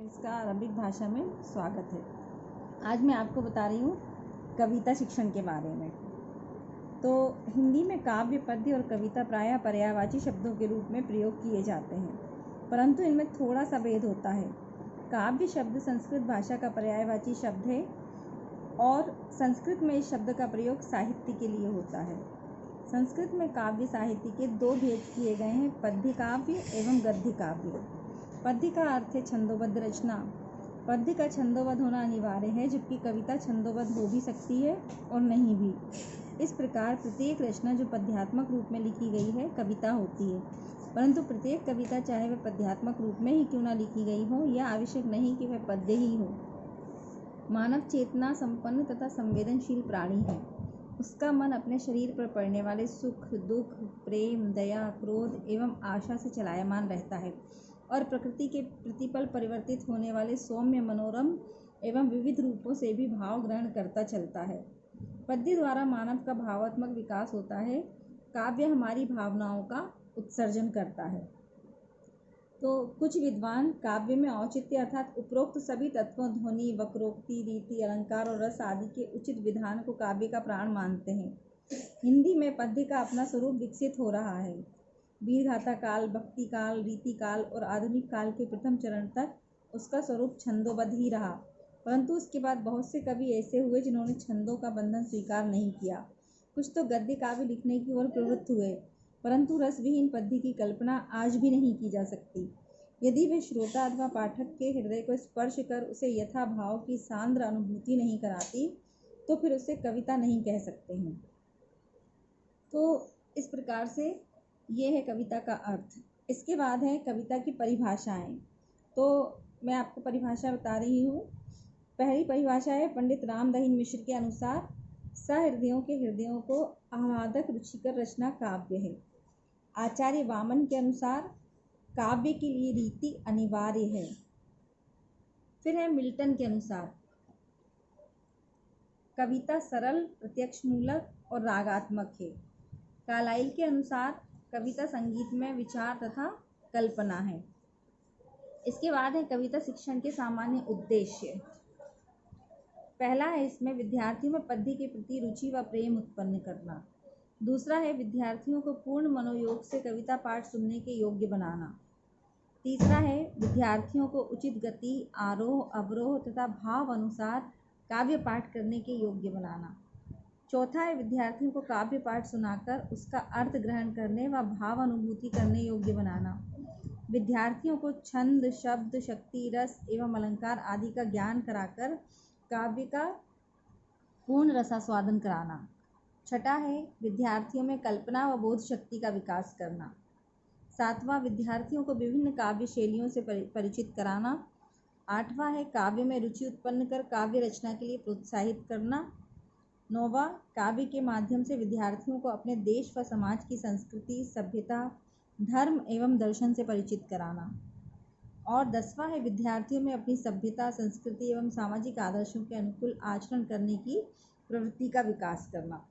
इसका अरबिक भाषा में स्वागत है। आज मैं आपको बता रही हूँ कविता शिक्षण के बारे में। तो हिंदी में काव्य, पद्य और कविता प्रायः पर्यायवाची शब्दों के रूप में प्रयोग किए जाते हैं, परंतु इनमें थोड़ा सा भेद होता है। काव्य शब्द संस्कृत भाषा का पर्यायवाची शब्द है और संस्कृत में इस शब्द का प्रयोग साहित्य के लिए होता है। संस्कृत में काव्य साहित्य के दो भेद किए गए हैं, पद्य काव्य एवं गद्य काव्य। पद्य का अर्थ है छंदोबद्ध रचना। पद्य का छंदोबद्ध होना अनिवार्य है, जबकि कविता छंदोबद्ध हो भी सकती है और नहीं भी। इस प्रकार प्रत्येक रचना जो पद्यात्मक रूप में लिखी गई है कविता होती है, परंतु प्रत्येक कविता चाहे वह पद्यात्मक रूप में ही क्यों न लिखी गई हो, यह आवश्यक नहीं कि वह पद्य ही हो। मानव चेतना संपन्न तथा संवेदनशील प्राणी है। उसका मन अपने शरीर पर पड़ने वाले सुख, दुख, प्रेम, दया, क्रोध एवं आशा से चलायमान रहता है और प्रकृति के प्रतिपल परिवर्तित होने वाले सौम्य, मनोरम एवं विविध रूपों से भी भाव ग्रहण करता चलता है। पद्य द्वारा मानव का भावात्मक विकास होता है। काव्य हमारी भावनाओं का उत्सर्जन करता है। तो कुछ विद्वान काव्य में औचित्य अर्थात उपरोक्त सभी तत्वों, ध्वनि, वक्रोक्ति, रीति, अलंकार और रस आदि के उचित विधान को काव्य का प्राण मानते हैं। हिंदी में पद्य का अपना स्वरूप विकसित हो रहा है। वीरगाथा काल, भक्ति काल, रीति काल और आधुनिक काल के प्रथम चरण तक उसका स्वरूप छंदोबद्ध ही रहा, परंतु उसके बाद बहुत से कवि ऐसे हुए जिन्होंने छंदों का बंधन स्वीकार नहीं किया। कुछ तो गद्य काव्य लिखने की ओर प्रवृत्त हुए, परंतु रसविहीन पद्य की कल्पना आज भी नहीं की जा सकती। यदि वे श्रोता अथवा पाठक के हृदय को स्पर्श कर उसे यथा भाव की सांद्र अनुभूति नहीं कराती, तो फिर उसे कविता नहीं कह सकते हैं। तो इस प्रकार से ये है कविता का अर्थ। इसके बाद है कविता की परिभाषाएं। तो मैं आपको परिभाषा बता रही हूँ। पहली परिभाषा है पंडित राम दहीन मिश्र के अनुसार, सहृदयों के हृदयों को आह्लादक रुचिकर रचना काव्य है। आचार्य वामन के अनुसार काव्य के लिए रीति अनिवार्य है। फिर है मिल्टन के अनुसार कविता सरल, प्रत्यक्षमूलक और रागात्मक है। कार्लाइल के अनुसार कविता संगीत में विचार तथा कल्पना है। इसके बाद है कविता शिक्षण के सामान्य उद्देश्य। पहला है इसमें विद्यार्थियों में पद्य के प्रति रुचि व प्रेम उत्पन्न करना। दूसरा है विद्यार्थियों को पूर्ण मनोयोग से कविता पाठ सुनने के योग्य बनाना। तीसरा है विद्यार्थियों को उचित गति, आरोह, अवरोह तथा भाव अनुसार काव्य पाठ करने के योग्य बनाना। चौथा है विद्यार्थियों को काव्य पाठ सुनाकर उसका अर्थ ग्रहण करने व भाव अनुभूति करने योग्य बनाना। विद्यार्थियों को छंद, शब्द, शक्ति, रस एवं अलंकार आदि का ज्ञान कराकर काव्य का पूर्ण रसास्वादन कराना। छठा है विद्यार्थियों में कल्पना व बोध शक्ति का विकास करना। सातवां विद्यार्थियों को विभिन्न काव्य शैलियों से परिचित कराना। आठवां है काव्य में रुचि उत्पन्न कर काव्य रचना के लिए प्रोत्साहित करना। नौवां काव्य के माध्यम से विद्यार्थियों को अपने देश व समाज की संस्कृति, सभ्यता, धर्म एवं दर्शन से परिचित कराना। और 10वां है विद्यार्थियों में अपनी सभ्यता, संस्कृति एवं सामाजिक आदर्शों के अनुकूल आचरण करने की प्रवृत्ति का विकास करना।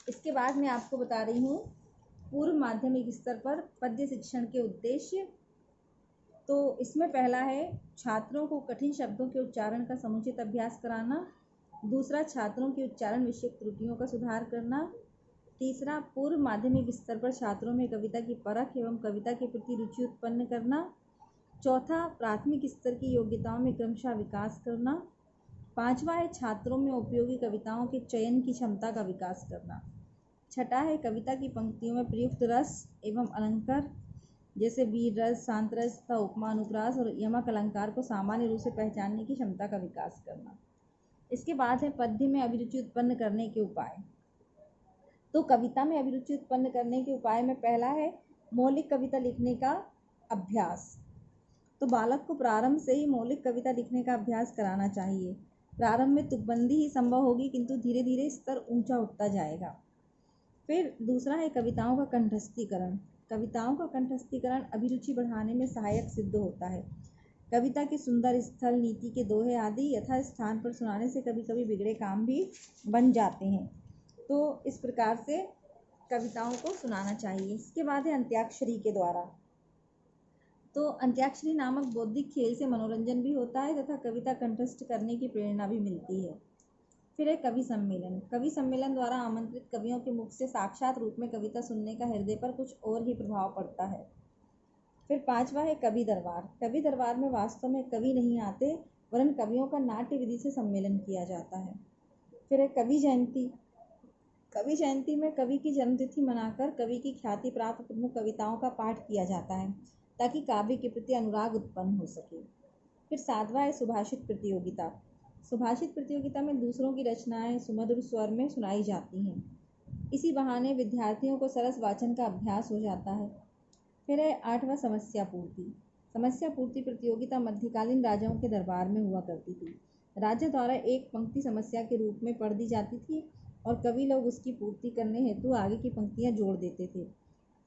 इसके बाद मैं आपको बता रही हूँ पूर्व माध्यमिक स्तर पर पद्य शिक्षण के उद्देश्य। तो इसमें पहला है छात्रों को कठिन शब्दों के उच्चारण का समुचित अभ्यास कराना। दूसरा, छात्रों की उच्चारण विषयक त्रुटियों का सुधार करना। तीसरा, पूर्व माध्यमिक स्तर पर छात्रों में कविता की परख एवं कविता के प्रति रुचि उत्पन्न करना। चौथा, प्राथमिक स्तर की योग्यताओं में क्रमशः विकास करना। पांचवा है छात्रों में उपयोगी कविताओं के चयन की क्षमता का विकास करना। छठा है कविता की पंक्तियों में प्रयुक्त रस एवं अलंकार जैसे वीर रस, शांत रस तथा उपमा, अनुप्रास और यमक अलंकार को सामान्य रूप से पहचानने की क्षमता का विकास करना। इसके बाद है पद्य में अभिरुचि उत्पन्न करने के उपाय। तो कविता में अभिरुचि उत्पन्न करने के उपाय में पहला है मौलिक कविता लिखने का अभ्यास। तो बालक को प्रारंभ से ही मौलिक कविता लिखने का अभ्यास कराना चाहिए। प्रारंभ में तुकबंदी ही संभव होगी, किंतु धीरे धीरे स्तर ऊंचा उठता जाएगा। फिर दूसरा है कविताओं का कंठस्थीकरण। कविताओं का कंठस्थीकरण अभिरुचि बढ़ाने में सहायक सिद्ध होता है। कविता के सुंदर स्थल, नीति के दोहे आदि यथा स्थान पर सुनाने से कभी कभी बिगड़े काम भी बन जाते हैं। तो इस प्रकार से कविताओं को सुनाना चाहिए। इसके बाद है अंत्याक्षरी के द्वारा। तो अंत्याक्षरी नामक बौद्धिक खेल से मनोरंजन भी होता है तथा कविता कंठस्थ करने की प्रेरणा भी मिलती है। फिर है कवि सम्मेलन। कवि सम्मेलन द्वारा आमंत्रित कवियों के मुख से साक्षात रूप में कविता सुनने का हृदय पर कुछ और ही प्रभाव पड़ता है। फिर पांचवा है कवि दरबार। कवि दरबार में वास्तव में कवि नहीं आते, वरन कवियों का नाट्य विधि से सम्मेलन किया जाता है। फिर है कवि जयंती। कवि जयंती में कवि की जन्मतिथि मनाकर कवि की ख्याति प्राप्त प्रमुख कविताओं का पाठ किया जाता है ताकि काव्य के प्रति अनुराग उत्पन्न हो सके। फिर सातवां है सुभाषित प्रतियोगिता। सुभाषित प्रतियोगिता में दूसरों की रचनाएं सुमधुर स्वर में सुनाई जाती हैं। इसी बहाने विद्यार्थियों को सरस वाचन का अभ्यास हो जाता है। फिर है आठवां समस्या पूर्ति। समस्या पूर्ति प्रतियोगिता मध्यकालीन राजाओं के दरबार में हुआ करती थी। राजा द्वारा एक पंक्ति समस्या के रूप में पढ़ दी जाती थी और कवि लोग उसकी पूर्ति करने हेतु आगे की पंक्तियां जोड़ देते थे।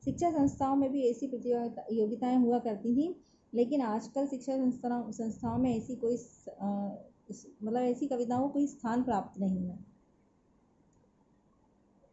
शिक्षा संस्थाओं में भी ऐसी प्रतियोगिताएं हुआ करती थी, लेकिन आजकल शिक्षा संस्थाओं में ऐसी कोई ऐसी कविताओं को कोई स्थान प्राप्त नहीं है।